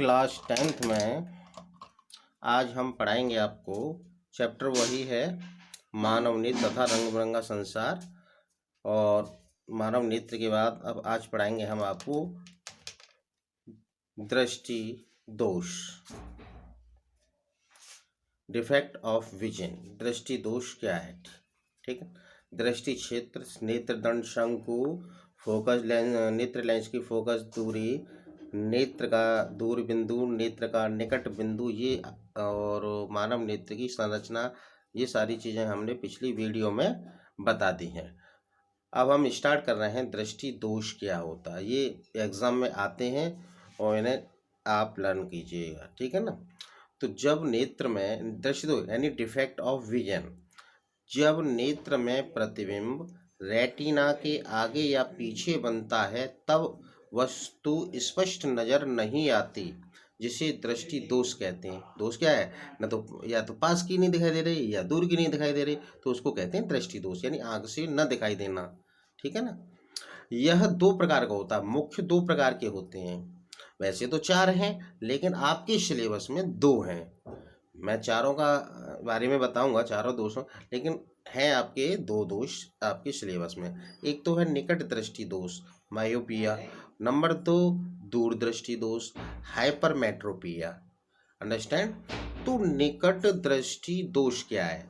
Class 10th में आज हम पढ़ाएंगे आपको चैप्टर वही है मानव नेत्र तथा रंग बिरंगा संसार। और मानव नेत्र के बाद अब आज पढ़ाएंगे हम आपको दृष्टि दोष, डिफेक्ट ऑफ विजन। दृष्टि दोष क्या है? ठीक है, दृष्टि क्षेत्र, नेत्र दंड शंकु, फोकस लेंस, नेत्र लेंस की फोकस दूरी, नेत्र का दूर बिंदु, नेत्र का निकट बिंदु, ये और मानव नेत्र की संरचना, ये सारी चीज़ें हमने पिछली वीडियो में बता दी हैं। अब हम स्टार्ट कर रहे हैं दृष्टि दोष क्या होता है। ये एग्ज़ाम में आते हैं और इन्हें आप लर्न कीजिएगा, ठीक है ना। तो जब नेत्र में दृष्टि दोष यानी डिफेक्ट ऑफ विजन, जब नेत्र में प्रतिबिंब रेटिना के आगे या पीछे बनता है तब वस्तु स्पष्ट नजर नहीं आती, जिसे दृष्टि दोष कहते हैं। दोष क्या है? न तो या तो पास की नहीं दिखाई दे रही या दूर की नहीं दिखाई दे रही, तो उसको कहते हैं दृष्टि दोष, यानी आंख से न दिखाई देना, ठीक है ना। यह दो प्रकार का होता है, मुख्य दो प्रकार के होते हैं। वैसे तो चार हैं, लेकिन आपके सिलेबस में दो हैं। मैं चारों का बारे में बताऊंगा, चारों दोषों, लेकिन हैं आपके दो दोष आपके सिलेबस में। एक तो है निकट दृष्टि दोष, मायोपिया। नंबर 2 दूरदृष्टि दोष, हाइपरमेट्रोपिया। अंडरस्टैंड? तो निकट दृष्टि दोष क्या है?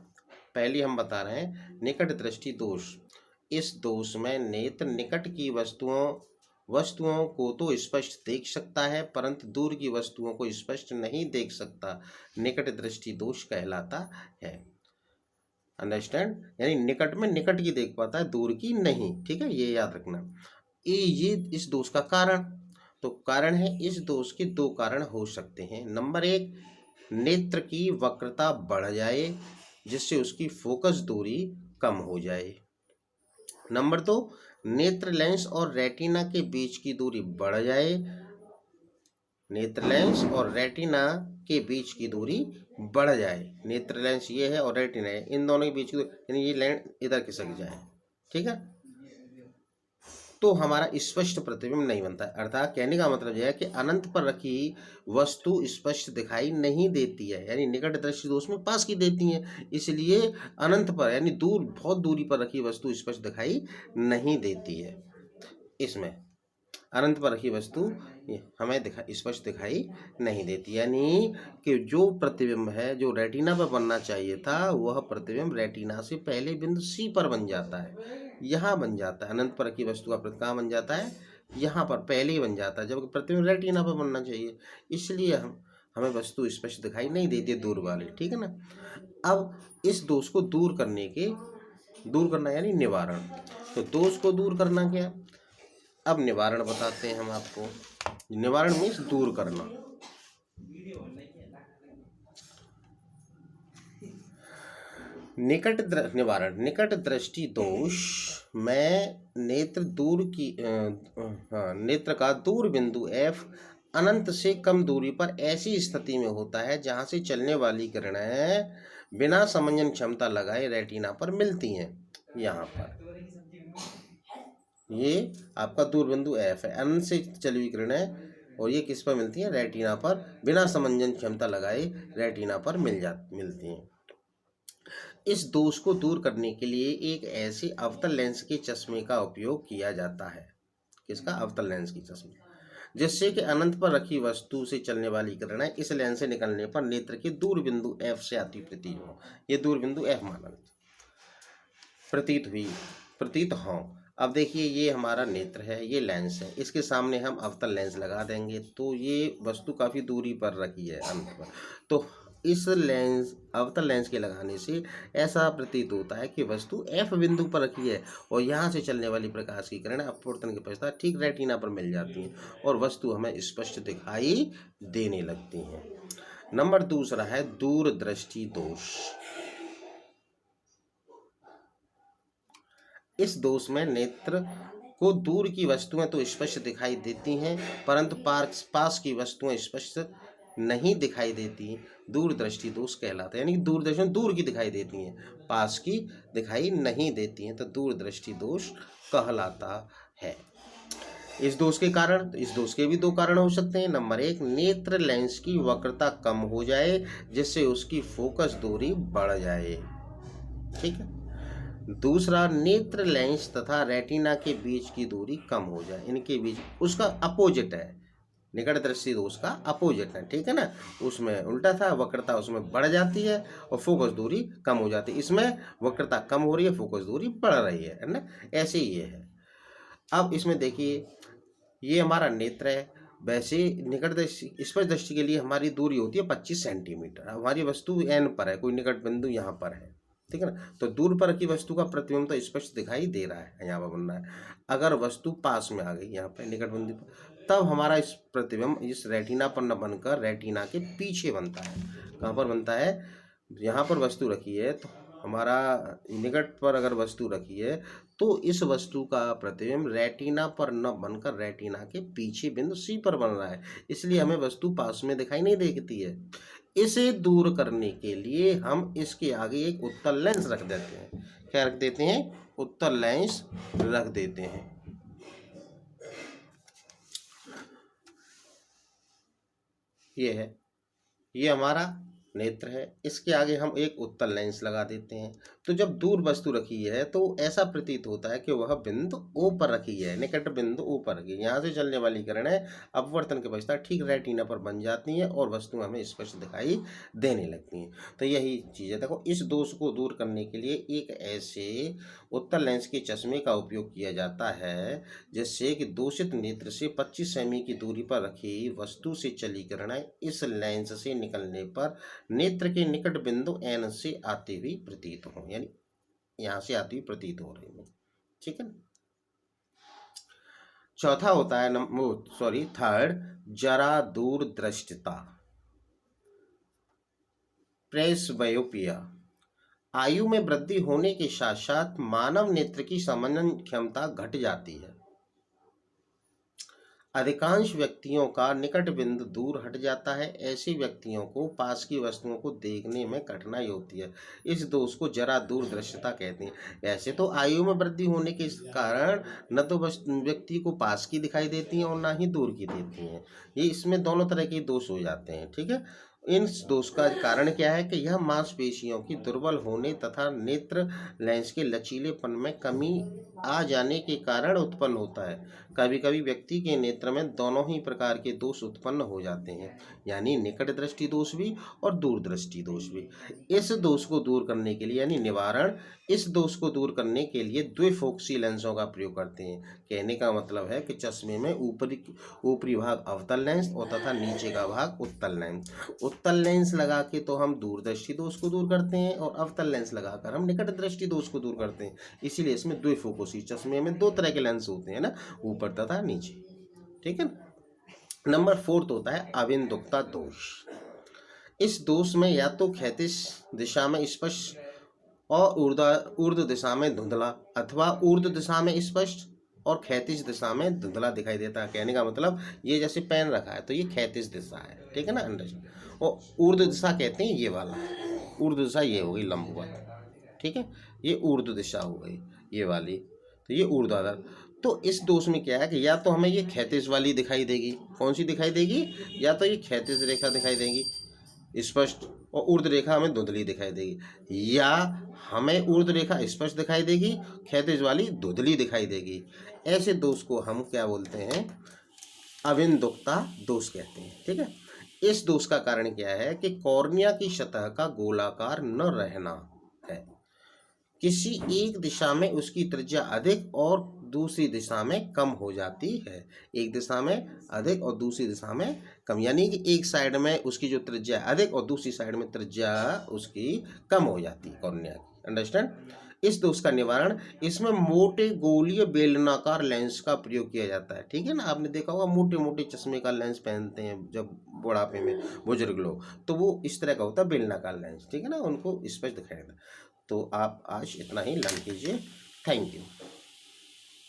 पहले हम बता रहे हैं निकट दृष्टि दोष। इस दोष में नेत्र निकट की वस्तुओं को तो स्पष्ट देख सकता है, परंतु दूर की वस्तुओं को स्पष्ट नहीं देख सकता। निकट दृष्टि दोष कहलाता है। अंडरस्टैंड? यानी निकट में निकट की देख पाता है, दूर की नहीं, ठीक है, ये याद रखना। ये इस दोष का कारण, तो कारण है, इस दोष के दो कारण हो सकते हैं। नंबर 1, नेत्र की वक्रता बढ़ जाए जिससे उसकी फोकस दूरी कम हो जाए। नंबर 2, नेत्र लेंस और रेटिना के बीच की दूरी बढ़ जाए। नेत्र लेंस और रेटिना के बीच की दूरी बढ़ जाए। नेत्र लेंस ये है और रेटिना है, इन दोनों के बीच की यानी ये लेंस इधर खिसक जाए, ठीक है, तो हमारा स्पष्ट प्रतिबिंब नहीं बनता है। अर्थात कहने का मतलब यह है कि अनंत पर रखी वस्तु स्पष्ट दिखाई नहीं देती है, यानी निकट दृष्टि दोष में पास की देती हैं, इसलिए अनंत पर यानी दूर, बहुत दूरी पर रखी वस्तु स्पष्ट दिखाई नहीं देती है। इसमें अनंत पर रखी वस्तु हमें स्पष्ट दिखाई नहीं देती, यानी कि जो प्रतिबिंब है जो रेटिना पर बनना चाहिए था, वह प्रतिबिंब रेटिना से पहले बिंदु सी पर बन जाता है, यहाँ बन जाता है। अनंत पर रखी वस्तु का प्रतिबिंब कहाँ बन जाता है? यहाँ पर पहले ही बन जाता है, जबकि प्रतिबिंब रेटिना पर बनना चाहिए, इसलिए हमें वस्तु स्पष्ट दिखाई नहीं देती दूर वाली, ठीक है ना। अब इस दोष को दूर करना यानी निवारण। तो दोष को दूर करना क्या? अब निवारण बताते हैं हम आपको। निवारण मीन्स दूर करना। निकट दृष्टि दोष में नेत्र का दूर बिंदु F अनंत से कम दूरी पर ऐसी स्थिति में होता है जहां से चलने वाली किरणें बिना समंजन क्षमता लगाए रेटिना पर मिलती हैं। यहाँ पर ये आपका दूर बिंदु F है, अनंत से चली हुई किरणें, और ये किस पर मिलती हैं? रेटिना पर, बिना समंजन क्षमता लगाए रेटिना पर मिलती हैं। इस दोष को दूर करने के लिए एक ऐसे अवतल लेंस के चश्मे का उपयोग किया जाता है। किसका? अवतल लेंस की चश्मे, जिससे कि अनंत पर रखी वस्तु से चलने वाली किरणें इस लेंस से निकलने पर नेत्र के दूर बिंदु F से आती प्रतीत हो। ये दूर बिंदु F माना प्रतीत हो। अब देखिए, ये हमारा नेत्र है, ये लेंस है, इसके सामने हम अवतल लेंस लगा देंगे तो ये वस्तु काफ़ी दूरी पर रखी है अनंत पर, तो इस अवतल लेंस के लगाने से ऐसा प्रतीत होता है कि वस्तु F बिंदु पर रखी है और यहाँ से चलने वाली प्रकाश की किरणें अपवर्तन के पश्चात ठीक रेटिना पर मिल जाती हैं और वस्तु हमें स्पष्ट दिखाई देने लगती हैं। नंबर 2 है दूरदृष्टि दोष। इस दोष में नेत्र को दूर की वस्तुएं तो स्पष्ट दिखाई देती हैं, परंतु पास की वस्तुएं स्पष्ट नहीं दिखाई देती। दूरदृष्टि दोष कहलाता है, यानी दूरदर्शी दूर की दिखाई देती हैं, पास की दिखाई नहीं देती हैं, तो दूरदृष्टि दोष कहलाता है। इस दोष के कारण, तो इस दोष के भी दो कारण हो सकते हैं। नंबर एक, नेत्र लेंस की वक्रता कम हो जाए जिससे उसकी फोकस दूरी बढ़ जाए, ठीक है। दूसरा, नेत्र लेंस तथा रेटिना के बीच की दूरी कम हो जाए, इनके बीच, उसका अपोजिट है, निकट दृष्टि दोष का अपोजिट है, ठीक है ना। उसमें उल्टा था, वक्रता उसमें बढ़ जाती है और फोकस दूरी कम हो जाती है, इसमें वक्रता कम हो रही है, फोकस दूरी बढ़ रही है ना। ऐसे ही ये है। अब इसमें देखिए, ये हमारा नेत्र है, वैसे निकट दृष्टि, स्पष्ट दृष्टि के लिए हमारी दूरी होती है 25 सेंटीमीटर। हमारी वस्तु एन पर है, कोई निकट बिंदु यहाँ पर है, ठीक है ना। तो दूर पर की वस्तु का प्रतिबिंब तो स्पष्ट दिखाई दे रहा है, यहाँ पर बन रहा है। अगर वस्तु पास में आ गई यहाँ पे निकट बिंदु पर, तब हमारा इस प्रतिबिंब इस रेटिना पर न बनकर रेटिना के पीछे बनता है। कहाँ पर बनता है? यहाँ पर वस्तु रखी है, तो हमारा निकट पर अगर वस्तु रखी है तो इस वस्तु का प्रतिबिंब रेटिना पर न बनकर रेटिना के पीछे बिंदु सी पर बन रहा है, इसलिए हमें वस्तु पास में दिखाई नहीं देती है। इसे दूर करने के लिए हम इसके आगे एक उत्तल लेंस रख देते हैं। क्या रख देते हैं? उत्तल लेंस रख देते हैं। ये है, ये हमारा नेत्र है, इसके आगे हम एक उत्तल लेंस लगा देते हैं। तो जब दूर वस्तु रखी है तो ऐसा प्रतीत होता है कि वह बिंदु ओ पर रखी है, निकट बिंदु ओ पर रखी है। यहाँ से चलने वाली किरणें अपवर्तन के पश्चात ठीक रेटिना पर बन जाती हैं और वस्तु हमें स्पष्ट दिखाई देने लगती हैं। तो यही चीज़ है। देखो, इस दोष को दूर करने के लिए एक ऐसे उत्तल लेंस के चश्मे का उपयोग किया जाता है जिससे कि दूषित नेत्र से 25 सेमी की दूरी पर रखी वस्तु से चली किरणें इस लेंस से निकलने पर नेत्र के निकट बिंदु एन से आती हुई प्रतीत हो, यानी यहाँ से आती हुई प्रतीत हो रही है, ठीक है। चौथा होता है थर्ड, जरा दूरदृष्टिता, प्रेसबायोपिया। आयु में वृद्धि होने के साथ साथ मानव नेत्र की समन्वय क्षमता घट जाती है। अधिकांश व्यक्तियों का निकट बिंदु दूर हट जाता है, ऐसे व्यक्तियों को पास की वस्तुओं को देखने में कठिनाई होती है। इस दोष को जरा दूरदृष्टिता कहते हैं। वैसे तो आयु में वृद्धि होने के कारण न तो व्यक्ति को पास की दिखाई देती हैं और ना ही दूर की देती हैं, ये इसमें दोनों तरह के दोष हो जाते हैं, ठीक है। इन दोष का कारण क्या है कि यह मांसपेशियों की दुर्बल होने तथा नेत्र लेंस के लचीलेपन में कमी आ जाने के कारण उत्पन्न होता है। कभी कभी व्यक्ति के नेत्र में दोनों ही प्रकार के दोष उत्पन्न हो जाते हैं, यानी निकट दृष्टि दोष भी और दूरदृष्टि दोष भी। इस दोष को दूर करने के लिए, यानी निवारण, इस दोष को दूर करने के लिए द्विफोक्सी लेंसों का प्रयोग करते हैं। कहने का मतलब है कि चश्मे में ऊपरी भाग अवतल लेंस और तथा नीचे का भाग उत्तल लेंस। उत्तल लेंस लगा के तो हम दूरदृष्टि दोष को दूर करते हैं और अवतल लेंस लगाकर हम निकट दृष्टि दोष को दूर करते हैं। इसीलिए इसमें द्विफोकसी, चश्मे में दो तरह के लेंस होते हैं ना, ऊपर तथा नीचे, ठीक है। नंबर 4 होता है अविंदुकता दोष। इस दोष में या तो क्षैतिज दिशा में स्पष्ट और ऊर्ध्व दिशा में धुंधला अथवा ऊर्ध्व दिशा में स्पष्ट और क्षैतिज दिशा में धुंधला दिखाई देता है। कहने का मतलब, ये जैसे पेन रखा है तो ये क्षैतिज दिशा है, ठीक है ना, अंडरस्टैंड। और ऊर्ध्व दिशा कहते हैं ये वाला, ऊर्ध्व दिशा ये हो गई लंबवत, ठीक है, ये ऊर्ध्व दिशा हो गई ये वाली, तो ये ऊर्ध्वाधर। तो इस दोष में क्या है कि या तो हमें ये क्षैतिज वाली दिखाई देगी, कौन सी दिखाई देगी, या तो ये क्षैतिज रेखा दिखाई देगी स्पष्ट और ऊर्ध्व रेखा हमें धुंधली दिखाई देगी, या हमें ऊर्ध्व रेखा स्पष्ट दिखाई देगी, क्षैतिज वाली धुंधली दिखाई देगी। ऐसे दोष को हम क्या बोलते हैं? अविंदुकता दोष कहते हैं, ठीक है। इस दोष का कारण क्या है कि कॉर्निया की सतह का गोलाकार न रहना है। किसी एक दिशा में उसकी त्रिज्या अधिक और दूसरी दिशा में कम हो जाती है। एक दिशा में अधिक और दूसरी दिशा में कम, यानी कि एक साइड में उसकी जो त्रिज्या अधिक और दूसरी साइड में त्रिज्या उसकी कम हो जाती है कॉर्निया की, अंडरस्टैंड। इस दोष का निवारण, इसमें मोटे गोलीय बेलनाकार लेंस का प्रयोग किया जाता है, ठीक है ना। आपने देखा होगा मोटे मोटे चश्मे का लेंस पहनते हैं जब बुढ़ापे में बुजुर्ग लोग, तो वो इस तरह का होता है बेलनाकार लेंस, ठीक है ना, उनको स्पष्ट दिखाई देता। तो आप आज इतना ही लर्न कीजिए। Thank you.